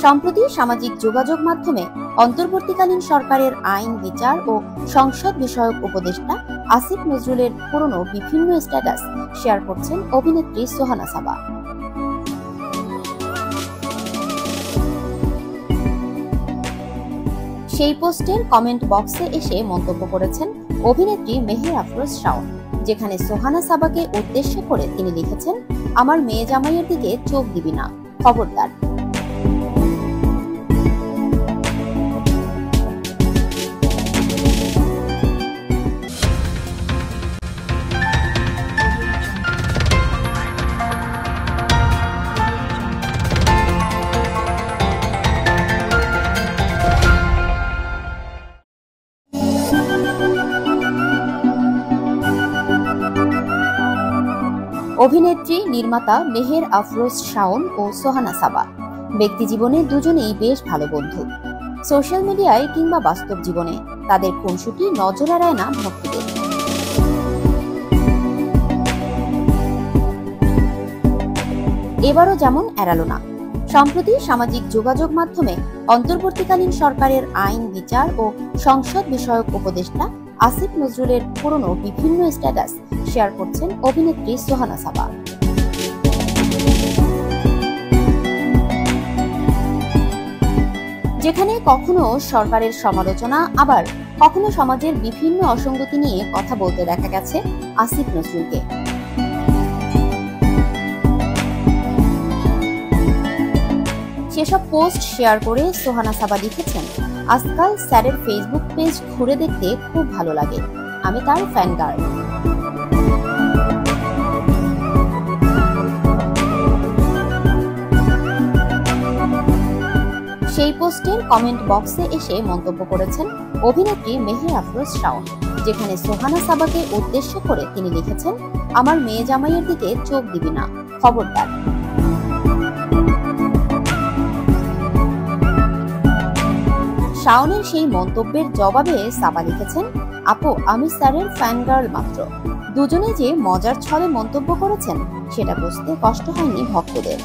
সম্প্রতি সামাজিক যোগাযোগ মাধ্যমে অন্তর্বর্তীকালীন সরকারের আইন, বিচার ও সংসদ বিষয়ক উপদেষ্টা আসিফ নজরুলের পুরনো বিভিন্ন স্ট্যাটাস শেয়ার করছেন অভিনেত্রী সোহানা সাবা। সেই পোস্টের কমেন্ট বক্সে এসে মন্তব্য করেছেন অভিনেত্রী মেহের আফরোজ শাওন, যেখানে সোহানা সাবাকে উদ্দেশ্য করে তিনি লিখেছেন, আমার মেয়ে জামাইয়ের দিকে চোখ দিবি না, খবরদার। অভিনেত্রী, নির্মাতা মেহের আফরোজ শাওন ও সোহানা সাবা ব্যক্তিজীবনে দুজনেই বেশ ভালো বন্ধু। সোশ্যাল মিডিয়ায় কিংবা বাস্তব জীবনে তাদের খুনসুটি নজর এড়ায় না ভক্তদের। এবারও যেমন এড়ালো না। সম্প্রতি সামাজিক যোগাযোগ মাধ্যমে অন্তর্বর্তীকালীন সরকারের আইন, বিচার ও সংসদ বিষয়ক উপদেষ্টা আসিফ নজরুলের পুরনো বিভিন্ন স্ট্যাটাস শেয়ার করছেন অভিনেত্রী সোহানা সাবা। যেখানে কখনো সরকারের সমালোচনা, আবার কখনো সমাজের বিভিন্ন অসঙ্গতি নিয়ে কথা বলতে দেখা গেছে আসিফ নজরুলকে। সেসব পোস্ট শেয়ার করে সোহানা সাবা লিখেছেন, আজকাল স্যারের ফেসবুক পেজ ঘুরে দেখতে খুব ভালো লাগে, আমি তার ফ্যান গার্ল। সেই পোস্টের কমেন্ট বক্সে এসে মন্তব্য করেছেন অভিনেত্রী মেহের আফরোজ শাওন, যেখানে সোহানা সাবাকে উদ্দেশ্য করে তিনি লিখেছেন, আমার মেয়ে জামাইয়ের দিকে চোখ দিবি না, খবরদার। শাওনের সেই মন্তব্যের জবাবে সাবা লিখেছেন, আপু, আমি স্যারের ফ্যান গার্ল মাত্র। দুজনে যে মজার ছলে মন্তব্য করেছেন সেটা বুঝতে কষ্ট হয়নি ভক্তদের।